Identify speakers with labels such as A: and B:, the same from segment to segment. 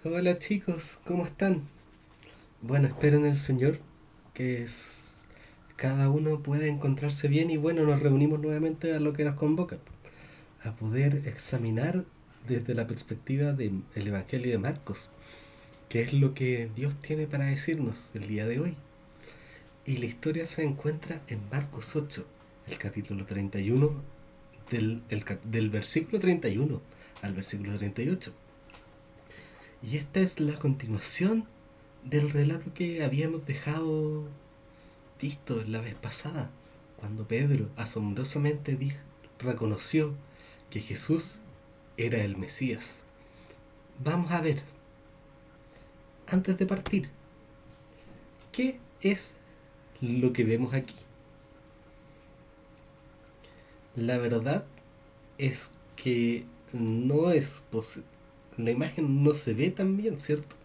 A: Hola chicos, ¿cómo están? Bueno, espero en el Señor que cada uno pueda encontrarse bien y bueno, nos reunimos nuevamente a lo que nos convoca, a poder examinar desde la perspectiva del Evangelio de Marcos, qué es lo que Dios tiene para decirnos el día de hoy. Y la historia se encuentra en Marcos 8, el capítulo 31, del versículo 31 al versículo 38. Y esta es la continuación del relato que habíamos dejado visto la vez pasada, cuando Pedro asombrosamente reconoció que Jesús era el Mesías. Vamos a ver, antes de partir, ¿qué es lo que vemos aquí? La verdad es que no es posible. La imagen no se ve tan bien, ¿cierto?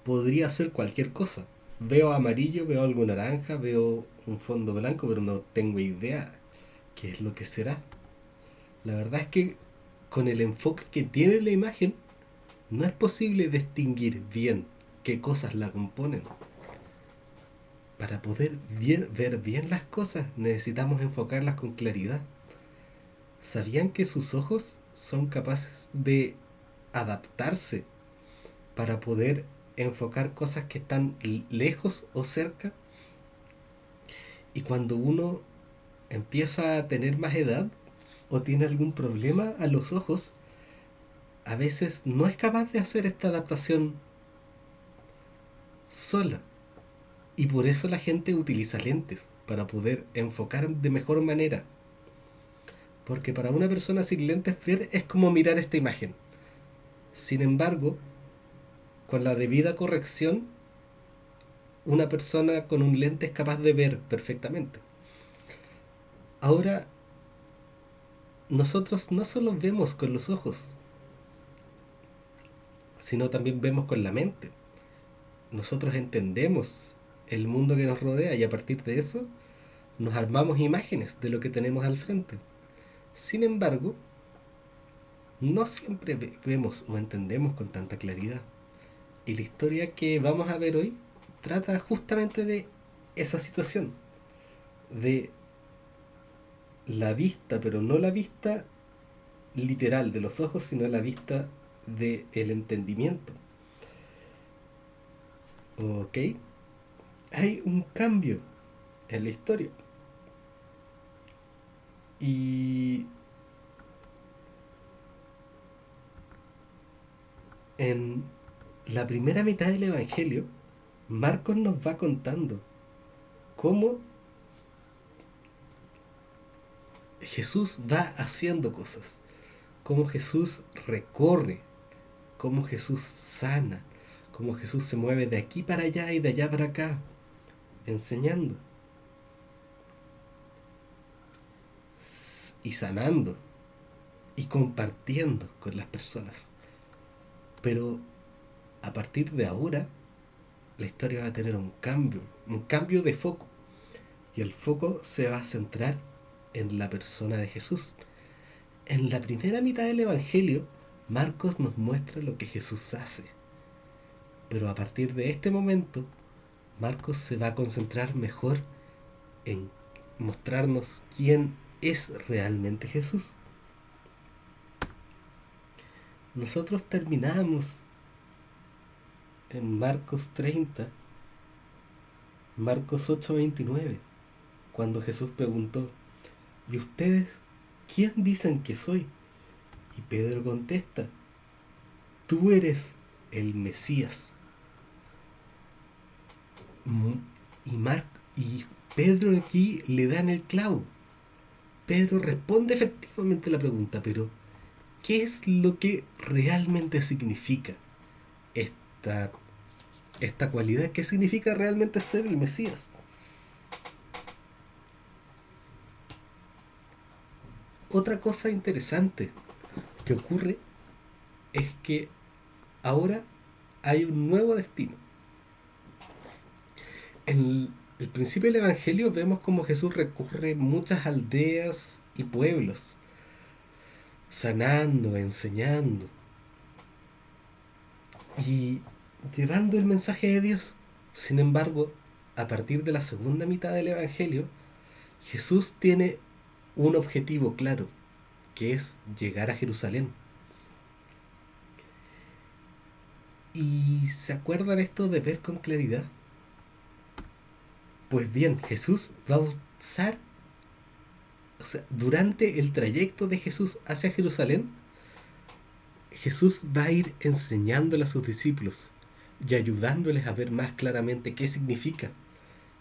A: Podría ser cualquier cosa. Veo amarillo, veo algo naranja, veo un fondo blanco, pero no tengo idea qué es lo que será. La verdad es que con el enfoque que tiene la imagen, no es posible distinguir bien qué cosas la componen. Para poder ver bien las cosas necesitamos enfocarlas con claridad. ¿Sabían que sus ojos son capaces de adaptarse para poder enfocar cosas que están lejos o cerca? Y cuando uno empieza a tener más edad o tiene algún problema a los ojos, a veces no es capaz de hacer esta adaptación sola. Y por eso la gente utiliza lentes, para poder enfocar de mejor manera. Porque para una persona sin lentes ver es como mirar esta imagen. Sin embargo, con la debida corrección, una persona con un lente es capaz de ver perfectamente. Ahora, nosotros no solo vemos con los ojos, sino también vemos con la mente. Nosotros entendemos el mundo que nos rodea y a partir de eso nos armamos imágenes de lo que tenemos al frente. Sin embargo, no siempre vemos o entendemos con tanta claridad. Y la historia que vamos a ver hoy trata justamente de esa situación, de la vista, pero no la vista literal de los ojos, sino la vista del entendimiento. ¿Ok? Hay un cambio en la historia. Y en la primera mitad del Evangelio, Marcos nos va contando cómo Jesús va haciendo cosas, cómo Jesús recorre, cómo Jesús sana, cómo Jesús se mueve de aquí para allá y de allá para acá, enseñando y sanando y compartiendo con las personas. Pero a partir de ahora, la historia va a tener un cambio de foco. Y el foco se va a centrar en la persona de Jesús. En la primera mitad del Evangelio, Marcos nos muestra lo que Jesús hace. Pero a partir de este momento, Marcos se va a concentrar mejor en mostrarnos quién es realmente Jesús. Nosotros terminamos en Marcos 30, Marcos 8:29, cuando Jesús preguntó, ¿y ustedes quién dicen que soy? Y Pedro contesta, tú eres el Mesías. Y, y Pedro aquí le dan el clavo. Pedro responde efectivamente la pregunta, pero ¿qué es lo que realmente significa esta, esta cualidad? ¿Qué significa realmente ser el Mesías? Otra cosa interesante que ocurre es que ahora hay un nuevo destino. En el principio del Evangelio vemos como Jesús recorre muchas aldeas y pueblos, sanando, enseñando. y llevando el mensaje de Dios. Sin embargo, a partir de la segunda mitad del Evangelio, Jesús tiene un objetivo claro, que es llegar a Jerusalén. ¿Y se acuerdan esto de ver con claridad? Pues bien, Jesús va a usar, o sea, durante el trayecto de Jesús hacia Jerusalén, Jesús va a ir enseñándole a sus discípulos y ayudándoles a ver más claramente qué significa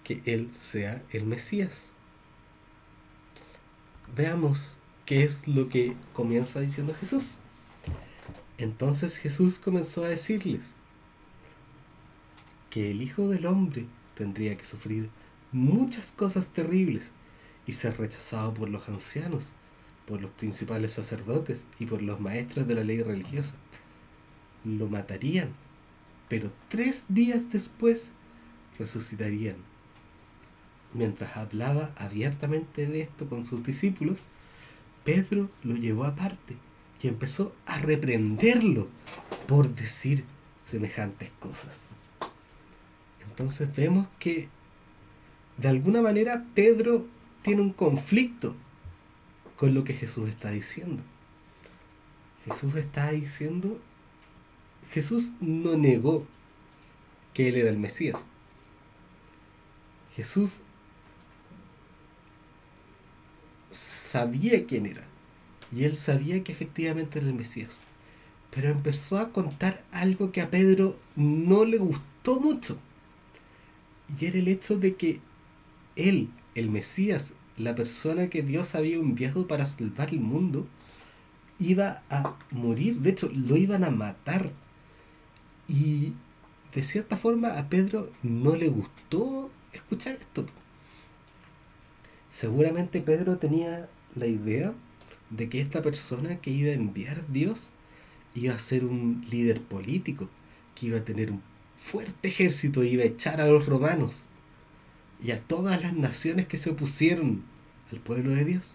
A: que Él sea el Mesías. Veamos qué es lo que comienza diciendo Jesús. Entonces Jesús comenzó a decirles que el Hijo del Hombre tendría que sufrir muchas cosas terribles y ser rechazado por los ancianos, por los principales sacerdotes y por los maestros de la ley religiosa. Lo matarían, pero 3 días después resucitarían. Mientras hablaba abiertamente de esto con sus discípulos, Pedro lo llevó aparte y empezó a reprenderlo por decir semejantes cosas. Entonces vemos que de alguna manera Pedro tiene un conflicto con lo que Jesús está diciendo. Jesús está diciendo, Jesús no negó que él era el Mesías. Jesús sabía quién era y él sabía que efectivamente era el Mesías. Pero empezó a contar algo que a Pedro no le gustó mucho. Y era el hecho de que él, el Mesías, la persona que Dios había enviado para salvar el mundo, iba a morir. De hecho, lo iban a matar. Y de cierta forma a Pedro no le gustó escuchar esto. Seguramente Pedro tenía la idea de que esta persona que iba a enviar Dios iba a ser un líder político, que iba a tener un fuerte ejército y iba a echar a los romanos y a todas las naciones que se opusieron al pueblo de Dios.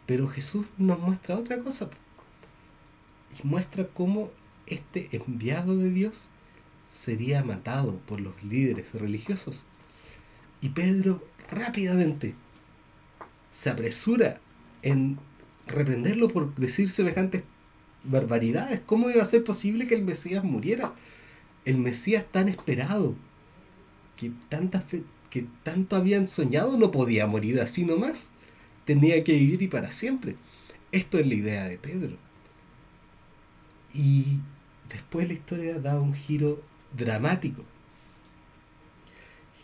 A: Pero Jesús nos muestra otra cosa y muestra cómo este enviado de Dios sería matado por los líderes religiosos. Y Pedro rápidamente se apresura en reprenderlo por decir semejantes barbaridades. ¿Cómo iba a ser posible que el Mesías muriera? El Mesías tan esperado, que, que tanto habían soñado, no podía morir así nomás. Tenía que vivir y para siempre. Esto es la idea de Pedro. Y después la historia da un giro dramático.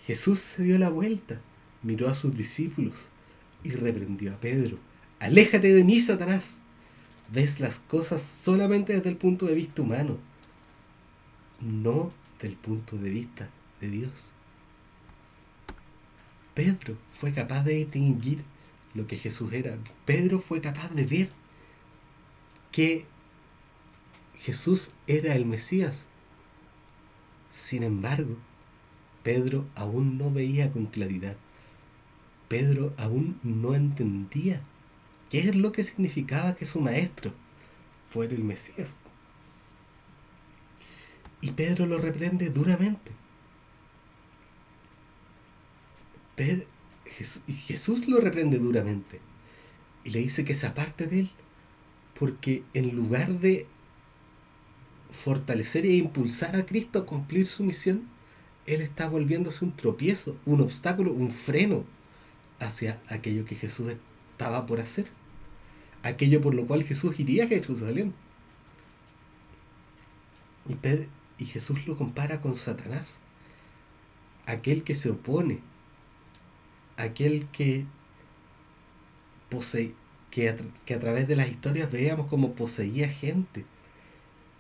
A: Jesús se dio la vuelta, miró a sus discípulos y reprendió a Pedro. Aléjate de mí, Satanás. Ves las cosas solamente desde el punto de vista humano, no del punto de vista de Dios. Pedro fue capaz de distinguir lo que Jesús era. Pedro fue capaz de ver que Jesús era el Mesías. Sin embargo, Pedro aún no veía con claridad. Pedro aún no entendía qué es lo que significaba que su maestro fuera el Mesías. Y Pedro lo reprende duramente. Jesús lo reprende duramente y le dice que se aparte de él, porque en lugar de fortalecer e impulsar a Cristo a cumplir su misión, él está volviéndose un tropiezo, un obstáculo, un freno hacia aquello que Jesús estaba por hacer, aquello por lo cual Jesús iría a Jerusalén. Y Jesús lo compara con Satanás, aquel que se opone, aquel que posee, que a través de las historias veíamos como poseía gente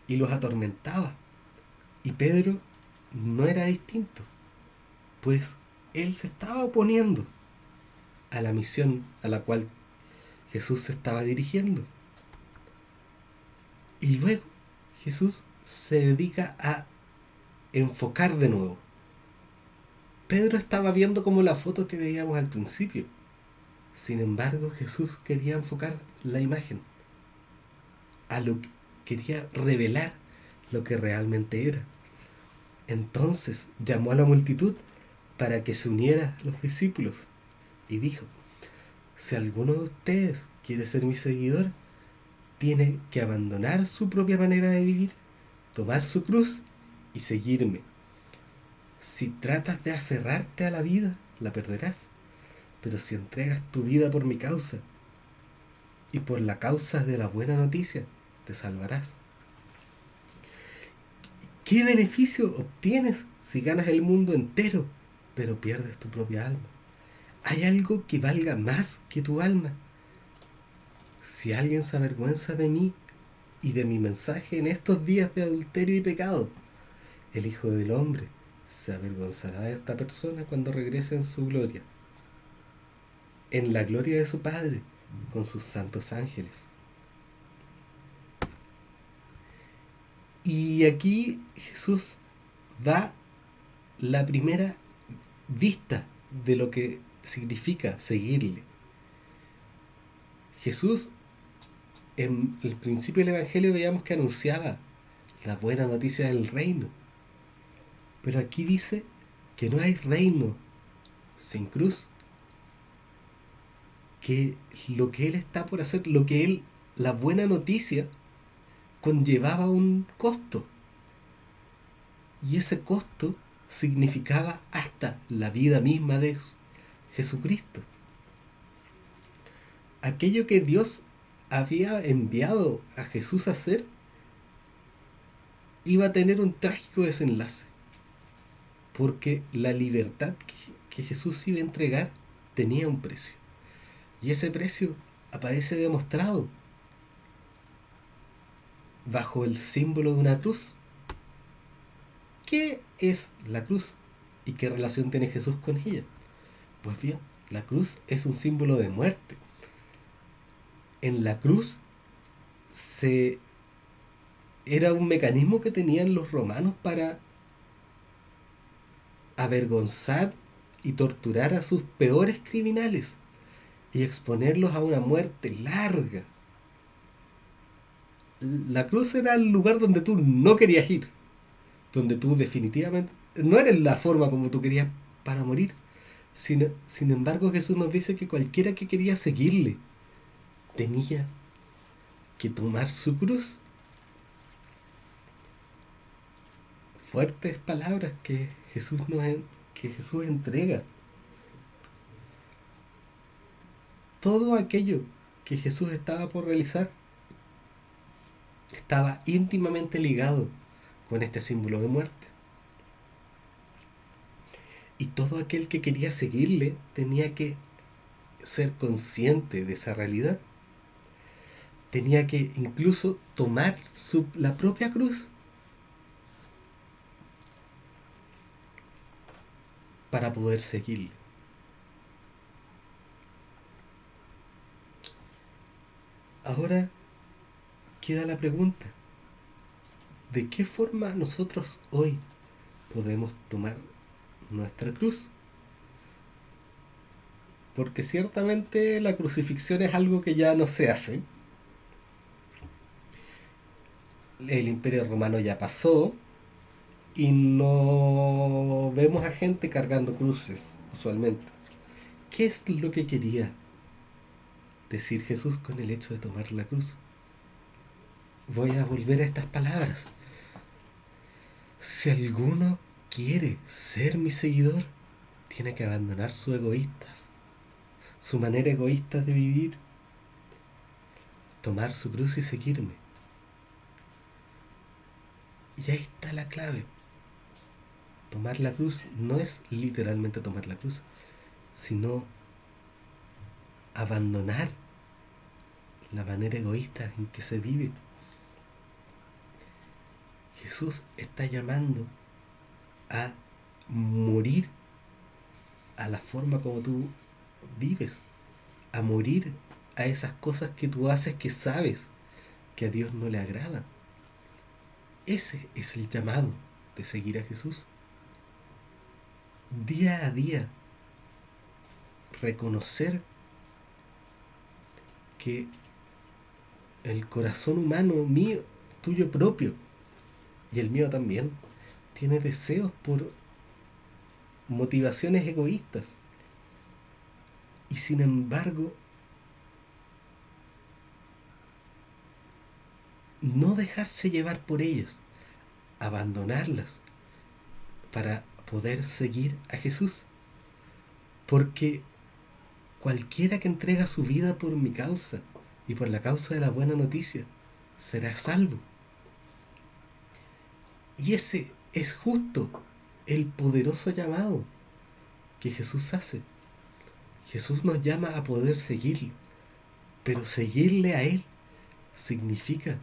A: y los atormentaba. Y Pedro no era distinto, pues él se estaba oponiendo a la misión a la cual Jesús se estaba dirigiendo. Y luego Jesús se dedica a enfocar de nuevo. Pedro estaba viendo como la foto que veíamos al principio. Sin embargo, Jesús quería enfocar la imagen a lo que quería revelar lo que realmente era. Entonces llamó a la multitud para que se uniera a los discípulos y dijo: si alguno de ustedes quiere ser mi seguidor, tiene que abandonar su propia manera de vivir, tomar su cruz y seguirme. Si tratas de aferrarte a la vida, la perderás. Pero si entregas tu vida por mi causa y por la causa de la buena noticia, te salvarás. ¿Qué beneficio obtienes si ganas el mundo entero, pero pierdes tu propia alma? ¿Hay algo que valga más que tu alma? Si alguien se avergüenza de mí y de mi mensaje en estos días de adulterio y pecado, el Hijo del Hombre se avergonzará de esta persona cuando regrese en su gloria, en la gloria de su Padre, con sus santos ángeles. Y aquí Jesús da la primera vista de lo que significa seguirle. Jesús, en el principio del Evangelio veíamos que anunciaba la buena noticia del reino, pero aquí dice que no hay reino sin cruz, que lo que Él está por hacer, la buena noticia, conllevaba un costo, y ese costo significaba hasta la vida misma de Jesucristo. Aquello que Dios había enviado a Jesús a hacer iba a tener un trágico desenlace, porque la libertad que Jesús iba a entregar tenía un precio, y ese precio aparece demostrado bajo el símbolo de una cruz. ¿Qué es la cruz y qué relación tiene Jesús con ella? Pues bien, la cruz es un símbolo de muerte. En la cruz se era un mecanismo que tenían los romanos para avergonzar y torturar a sus peores criminales y exponerlos a una muerte larga. La cruz era el lugar donde tú no querías ir, donde tú definitivamente no eres la forma como tú querías para morir. Sin embargo, Jesús nos dice que cualquiera que quería seguirle tenía que tomar su cruz. Fuertes palabras que que Jesús entrega. Todo aquello que Jesús estaba por realizar estaba íntimamente ligado con este símbolo de muerte. Y todo aquel que quería seguirle tenía que ser consciente de esa realidad. Tenía que incluso tomar la propia cruz para poder seguirle. Ahora queda la pregunta: ¿de qué forma nosotros hoy podemos tomar nuestra cruz? Porque ciertamente la crucifixión es algo que ya no se hace. El Imperio Romano ya pasó y no vemos a gente cargando cruces usualmente. ¿Qué es lo que quería decir Jesús con el hecho de tomar la cruz? Voy a volver a estas palabras. Si alguno quiere ser mi seguidor, tiene que abandonar su manera egoísta de vivir, tomar su cruz y seguirme. Y ahí está la clave. Tomar la cruz no es literalmente tomar la cruz, sino abandonar la manera egoísta en que se vive. Jesús está llamando a morir a la forma como tú vives, a morir a esas cosas que tú haces que sabes que a Dios no le agradan. Ese es el llamado de seguir a Jesús. Día a día, reconocer que el corazón humano mío, tuyo propio, y el mío también, tiene deseos por motivaciones egoístas. Y sin embargo, no dejarse llevar por ellas, abandonarlas para poder seguir a Jesús. Porque cualquiera que entrega su vida por mi causa y por la causa de la buena noticia será salvo. Y ese es justo el poderoso llamado que Jesús hace. Jesús nos llama a poder seguirlo, pero seguirle a Él significa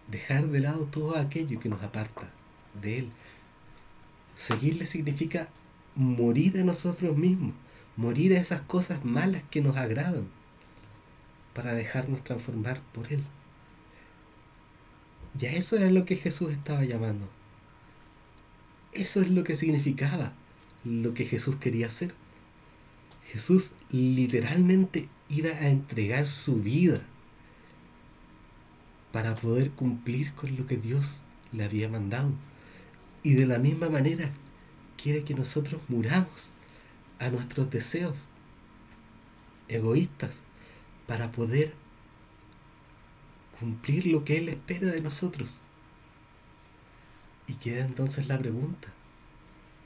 A: dejar de lado todo aquello que nos aparta de Él. Seguirle significa morir a nosotros mismos, morir a esas cosas malas que nos agradan, para dejarnos transformar por Él. Y a eso era lo que Jesús estaba llamando. Eso es lo que significaba lo que Jesús quería hacer. Jesús literalmente iba a entregar su vida para poder cumplir con lo que Dios le había mandado. Y de la misma manera quiere que nosotros muramos a nuestros deseos egoístas para poder cumplir lo que Él espera de nosotros. Y queda entonces la pregunta: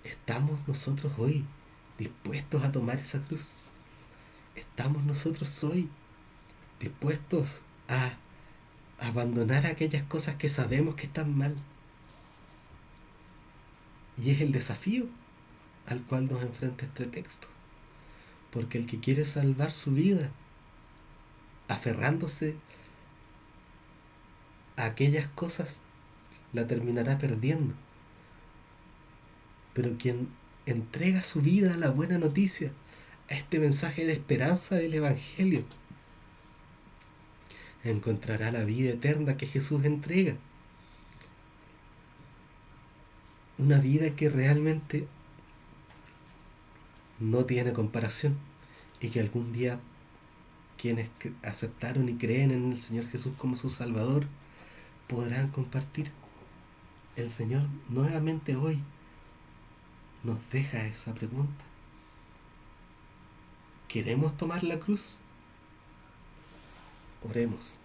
A: ¿estamos nosotros hoy dispuestos a tomar esa cruz? ¿Estamos nosotros hoy dispuestos a abandonar aquellas cosas que sabemos que están mal? Y es el desafío al cual nos enfrenta este texto. Porque el que quiere salvar su vida aferrándose a aquellas cosas, la terminará perdiendo. Pero quien entrega su vida a la buena noticia, a este mensaje de esperanza del Evangelio, encontrará la vida eterna que Jesús entrega. Una vida que realmente no tiene comparación, y que algún día quienes aceptaron y creen en el Señor Jesús como su Salvador podrán compartir. El Señor nuevamente hoy nos deja esa pregunta: ¿queremos tomar la cruz? Oremos.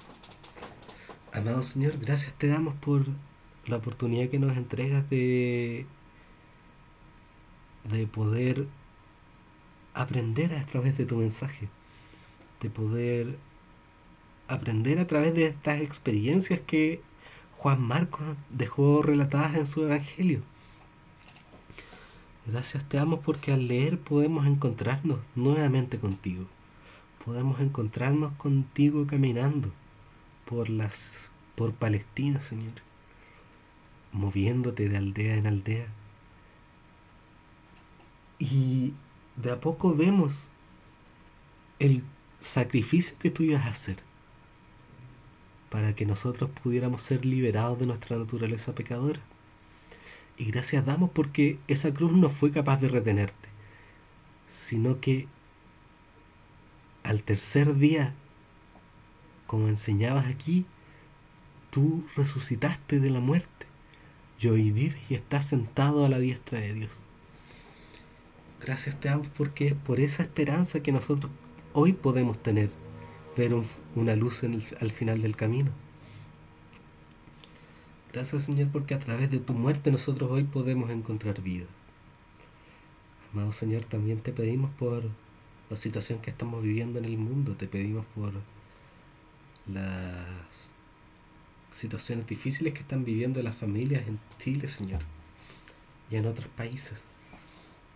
A: Amado Señor, gracias te damos por la oportunidad que nos entregas de poder aprender a través de tu mensaje, de poder aprender a través de estas experiencias que Juan Marcos dejó relatadas en su Evangelio. Gracias te damos porque al leer podemos encontrarnos nuevamente contigo. Podemos encontrarnos contigo caminando por Palestina, Señor, moviéndote de aldea en aldea. Y de a poco vemos el sacrificio que tú ibas a hacer para que nosotros pudiéramos ser liberados de nuestra naturaleza pecadora. Y gracias damos porque esa cruz no fue capaz de retenerte, sino que al tercer día, como enseñabas aquí, tú resucitaste de la muerte y hoy vives y estás sentado a la diestra de Dios. Gracias te damos porque es por esa esperanza que nosotros hoy podemos tener, ver una luz al final del camino. Gracias, Señor, porque a través de tu muerte nosotros hoy podemos encontrar vida. Amado Señor, también te pedimos por la situación que estamos viviendo en el mundo, te pedimos por las situaciones difíciles que están viviendo las familias en Chile, Señor, y en otros países.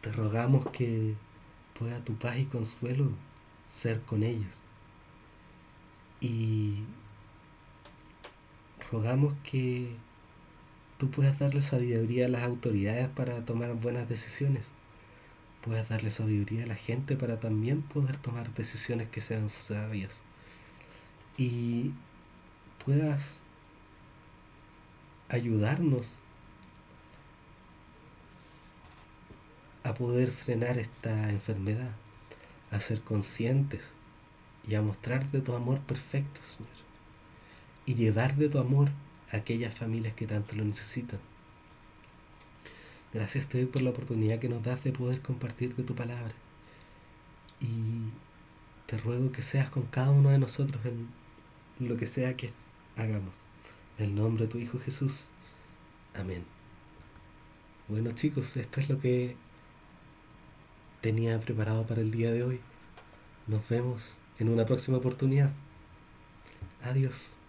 A: Te rogamos que pueda tu paz y consuelo ser con ellos. Y rogamos que tú puedas darle sabiduría a las autoridades para tomar buenas decisiones. Puedas darle sabiduría a la gente para también poder tomar decisiones que sean sabias. Y puedas ayudarnos a poder frenar esta enfermedad, a ser conscientes y a mostrar de tu amor perfecto, Señor. Y llevar de tu amor a aquellas familias que tanto lo necesitan. Gracias te doy por la oportunidad que nos das de poder compartir de tu palabra. Y te ruego que seas con cada uno de nosotros en lo que sea que hagamos. En el nombre de tu Hijo Jesús. Amén. Bueno chicos, esto es lo que tenía preparado para el día de hoy. Nos vemos en una próxima oportunidad. Adiós.